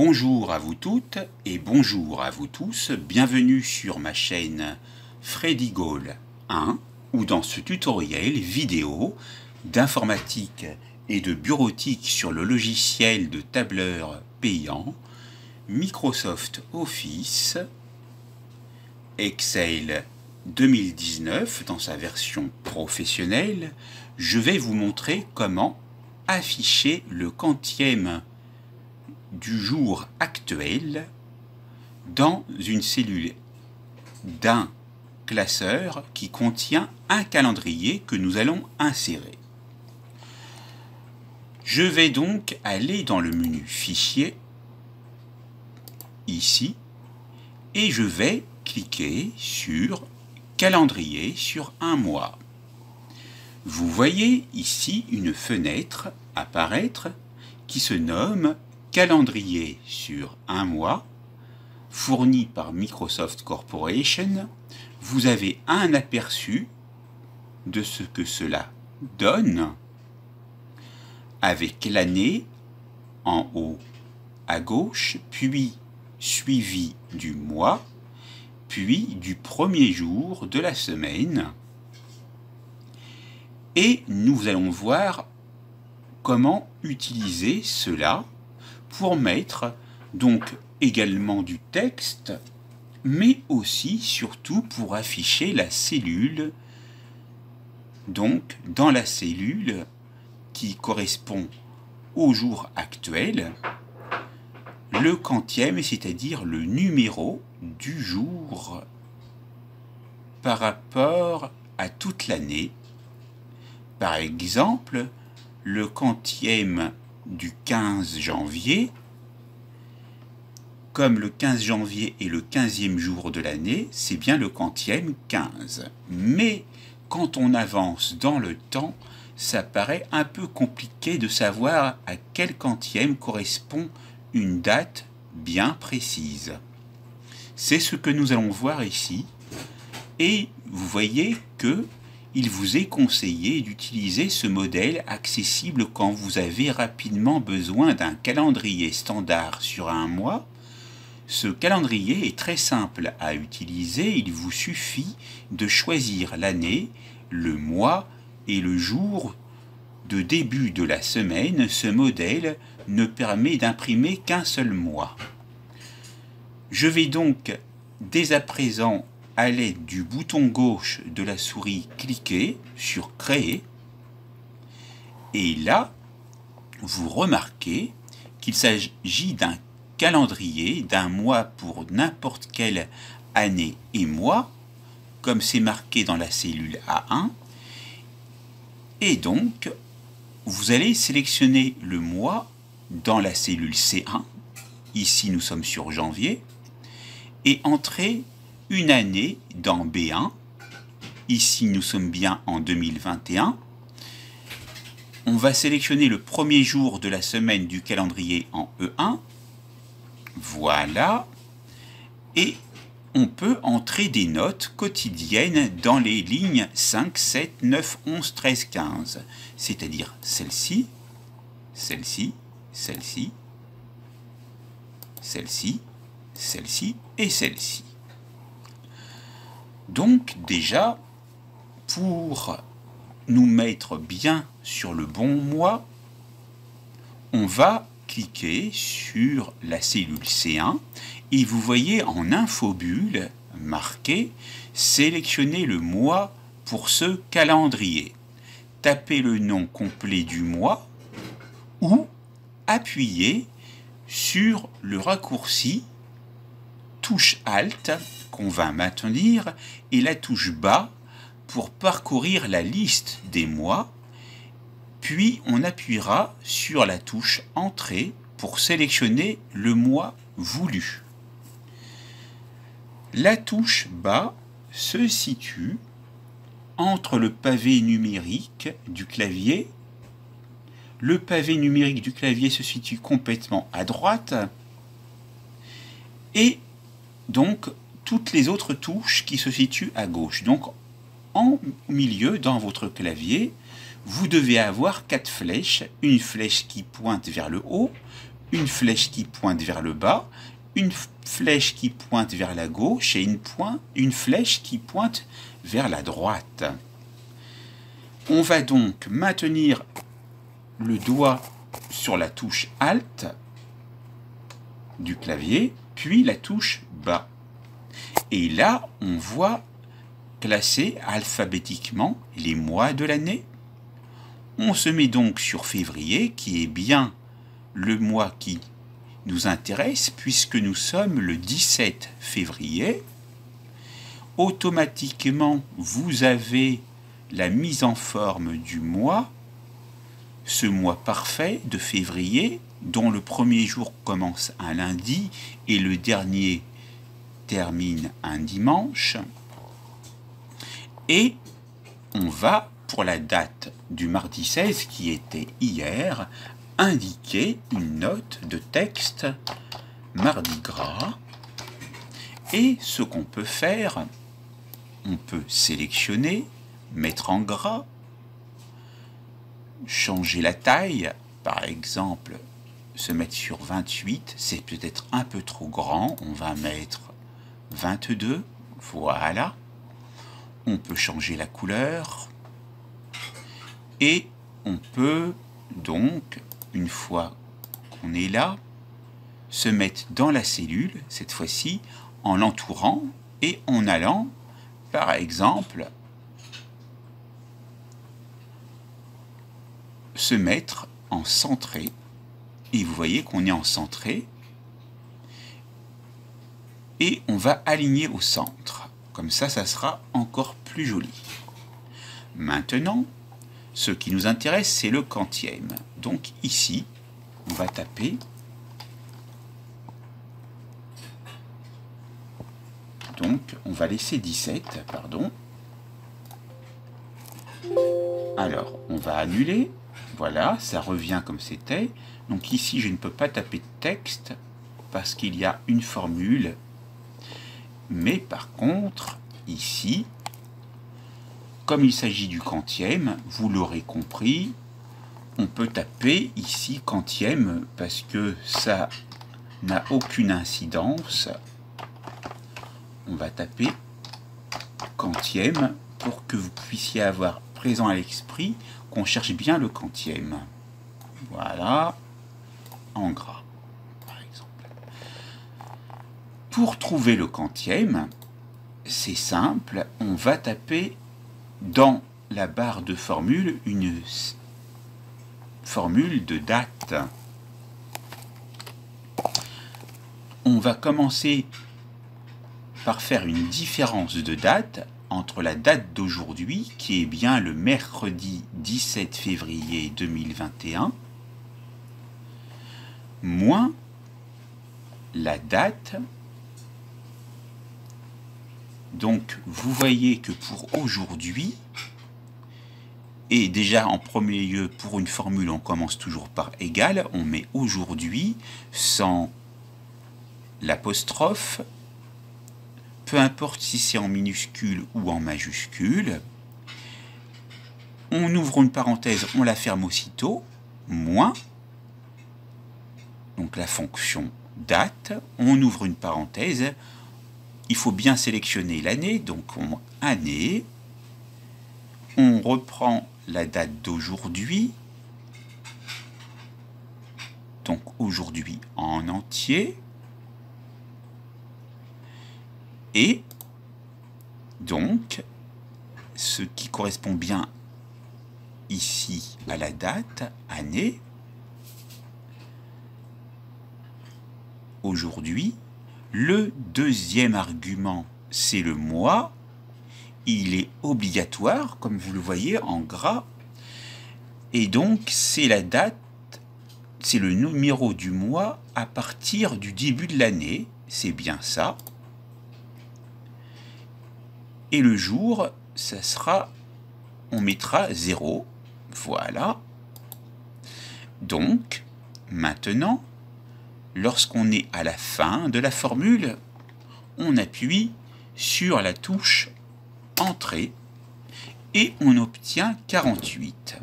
Bonjour à vous toutes et bonjour à vous tous, bienvenue sur ma chaîne Freddy Gall 1 où dans ce tutoriel vidéo d'informatique et de bureautique sur le logiciel de tableur payant, Microsoft Office, Excel 2019 dans sa version professionnelle, je vais vous montrer comment afficher le quantième du jour actuel dans une cellule d'un classeur qui contient un calendrier que nous allons insérer. Je vais donc aller dans le menu Fichier, ici, et je vais cliquer sur Calendrier sur un mois. Vous voyez ici une fenêtre apparaître qui se nomme Calendrier sur un mois, fourni par Microsoft Corporation. Vous avez un aperçu de ce que cela donne, avec l'année en haut à gauche, puis suivi du mois, puis du premier jour de la semaine. Et nous allons voir comment utiliser cela pour mettre donc également du texte, mais aussi surtout pour afficher la cellule, donc dans la cellule qui correspond au jour actuel, le quantième, c'est-à-dire le numéro du jour par rapport à toute l'année. Par exemple, le quantième du 15 janvier, comme le 15 janvier est le 15e jour de l'année, c'est bien le quantième 15. Mais quand on avance dans le temps, ça paraît un peu compliqué de savoir à quel quantième correspond une date bien précise. C'est ce que nous allons voir ici. Et vous voyez que il vous est conseillé d'utiliser ce modèle accessible quand vous avez rapidement besoin d'un calendrier standard sur un mois. Ce calendrier est très simple à utiliser, il vous suffit de choisir l'année, le mois et le jour de début de la semaine. Ce modèle ne permet d'imprimer qu'un seul mois. Je vais donc dès à présent, à l'aide du bouton gauche de la souris, cliquer sur Créer. Et là, vous remarquez qu'il s'agit d'un calendrier d'un mois pour n'importe quelle année et mois, comme c'est marqué dans la cellule A1. Et donc, vous allez sélectionner le mois dans la cellule C1. Ici, nous sommes sur janvier. Et entrer une année dans B1. Ici, nous sommes bien en 2021. On va sélectionner le premier jour de la semaine du calendrier en E1. Voilà. Et on peut entrer des notes quotidiennes dans les lignes 5, 7, 9, 11, 13, 15. C'est-à-dire celle-ci, celle-ci, celle-ci, celle-ci, celle-ci et celle-ci. Donc déjà, pour nous mettre bien sur le bon mois, on va cliquer sur la cellule C1 et vous voyez en infobulle marqué « Sélectionnez le mois pour ce calendrier ». Tapez le nom complet du mois ou appuyez sur le raccourci touche Alt qu'on va maintenir et la touche bas pour parcourir la liste des mois, puis on appuiera sur la touche Entrée pour sélectionner le mois voulu. La touche bas se situe entre le pavé numérique du clavier. Le pavé numérique du clavier se situe complètement à droite et donc toutes les autres touches qui se situent à gauche. Donc en milieu dans votre clavier, vous devez avoir 4 flèches, une flèche qui pointe vers le haut, une flèche qui pointe vers le bas, une flèche qui pointe vers la gauche et une flèche qui pointe vers la droite. On va donc maintenir le doigt sur la touche Alt du clavier, puis la touche Bas. Et là, on voit classer alphabétiquement les mois de l'année. On se met donc sur février, qui est bien le mois qui nous intéresse, puisque nous sommes le 17 février. Automatiquement, vous avez la mise en forme du mois, ce mois parfait de février, dont le premier jour commence un lundi et le dernier termine un dimanche. Et on va, pour la date du mardi 16, qui était hier, indiquer une note de texte Mardi Gras. Et ce qu'on peut faire, on peut sélectionner, mettre en gras, changer la taille, par exemple, se mettre sur 28, c'est peut-être un peu trop grand, on va mettre 22, voilà. On peut changer la couleur et on peut donc, une fois qu'on est là, se mettre dans la cellule, cette fois-ci, en l'entourant et en allant, par exemple, se mettre en centré. Et vous voyez qu'on est en centré et on va aligner au centre. Comme ça, ça sera encore plus joli. Maintenant, ce qui nous intéresse, c'est le quantième. Donc ici, on va taper donc on va laisser 17, pardon. Alors, on va annuler. Voilà, ça revient comme c'était. Donc ici, je ne peux pas taper de texte parce qu'il y a une formule. Mais par contre, ici, comme il s'agit du quantième, vous l'aurez compris, on peut taper ici quantième parce que ça n'a aucune incidence. On va taper quantième pour que vous puissiez avoir présent à l'esprit qu'on cherche bien le quantième. Voilà, en gras, par exemple. Pour trouver le quantième, c'est simple, on va taper dans la barre de formule une formule de date. On va commencer par faire une différence de date entre la date d'aujourd'hui, qui est bien le mercredi 17 février 2021, moins la date. Donc, vous voyez que pour aujourd'hui, et déjà en premier lieu, pour une formule, on commence toujours par égal, on met aujourd'hui sans l'apostrophe, peu importe si c'est en minuscule ou en majuscule. On ouvre une parenthèse, on la ferme aussitôt, moins, donc la fonction date, on ouvre une parenthèse, il faut bien sélectionner l'année, donc année, on reprend la date d'aujourd'hui, donc aujourd'hui en entier, et donc ce qui correspond bien ici à la date, année, aujourd'hui. Le deuxième argument, c'est le mois. Il est obligatoire, comme vous le voyez, en gras. Et donc, c'est la date, c'est le numéro du mois à partir du début de l'année. C'est bien ça. Et le jour, ça sera, on mettra 0. Voilà. Donc, maintenant, lorsqu'on est à la fin de la formule, on appuie sur la touche Entrée et on obtient 48.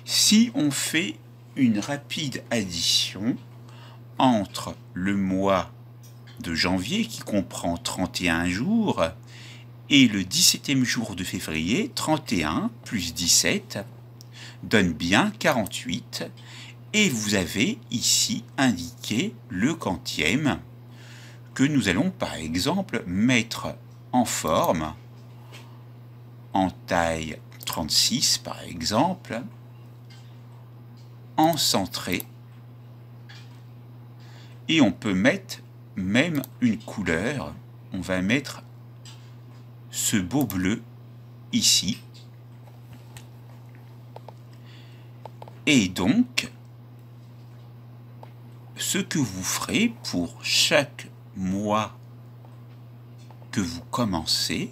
Si on fait une rapide addition, entre le mois de janvier, qui comprend 31 jours, et le 17e jour de février, 31 plus 17, donne bien 48. Et vous avez ici indiqué le quantième que nous allons par exemple mettre en forme, en taille 36 par exemple, en centré. Et on peut mettre même une couleur. On va mettre ce beau bleu ici. Et donc, ce que vous ferez pour chaque mois que vous commencez,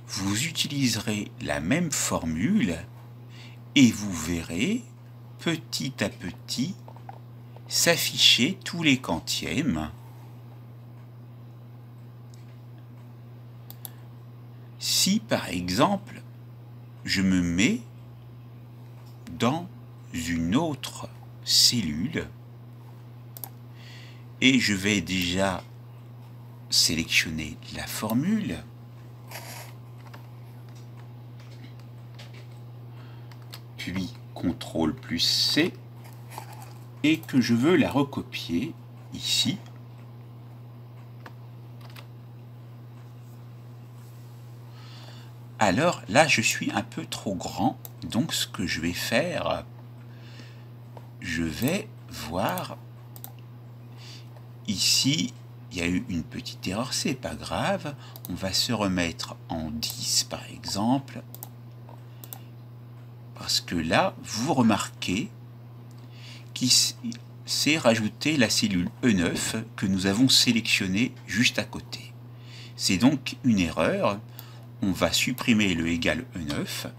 vous utiliserez la même formule et vous verrez petit à petit s'afficher tous les quantièmes. Si par exemple je me mets dans une autre cellule et je vais déjà sélectionner la formule, puis CTRL plus C, et que je veux la recopier ici. Alors là, je suis un peu trop grand, donc ce que je vais faire, je vais voir ici, il y a eu une petite erreur, c'est pas grave, on va se remettre en 10 par exemple, parce que là, vous remarquez qu'il s'est rajouté la cellule E9 que nous avons sélectionnée juste à côté. C'est donc une erreur. On va supprimer le égal E9.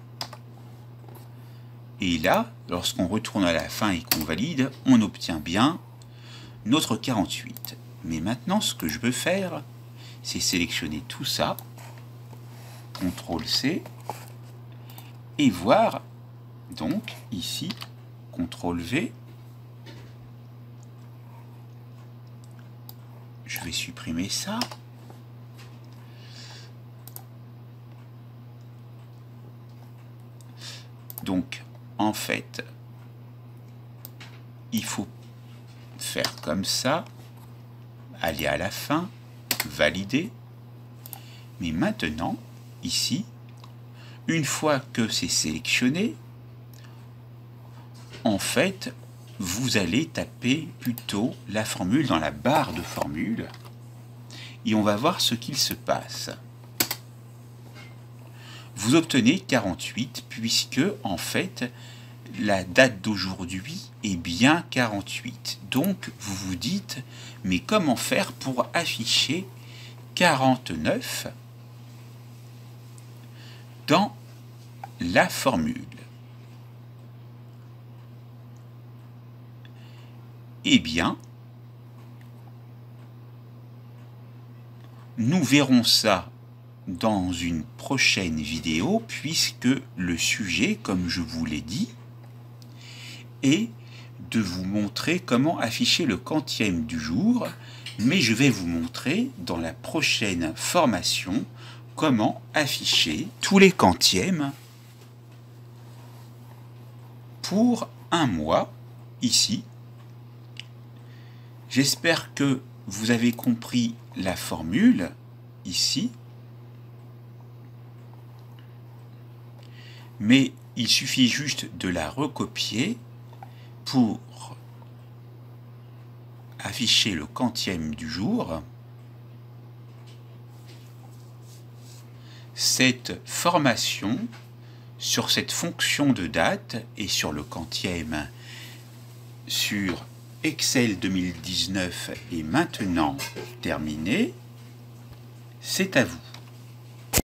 Et là, lorsqu'on retourne à la fin et qu'on valide, on obtient bien notre 48. Mais maintenant, ce que je veux faire, c'est sélectionner tout ça, CTRL-C, et voir, donc, ici, CTRL-V, je vais supprimer ça. Donc, en fait, il faut faire comme ça, aller à la fin, valider. Mais maintenant, ici, une fois que c'est sélectionné, en fait, vous allez taper plutôt la formule dans la barre de formule et on va voir ce qu'il se passe. Vous obtenez 48 puisque, en fait, la date d'aujourd'hui est bien 48. Donc, vous vous dites, mais comment faire pour afficher 49 dans la formule? Eh bien, nous verrons ça dans une prochaine vidéo, puisque le sujet, comme je vous l'ai dit, est de vous montrer comment afficher le quantième du jour, mais je vais vous montrer dans la prochaine formation comment afficher tous les quantièmes pour un mois ici. J'espère que vous avez compris la formule ici. Mais il suffit juste de la recopier pour afficher le quantième du jour. Cette formation sur cette fonction de date et sur le quantième sur Excel 2019 est maintenant terminée. C'est à vous.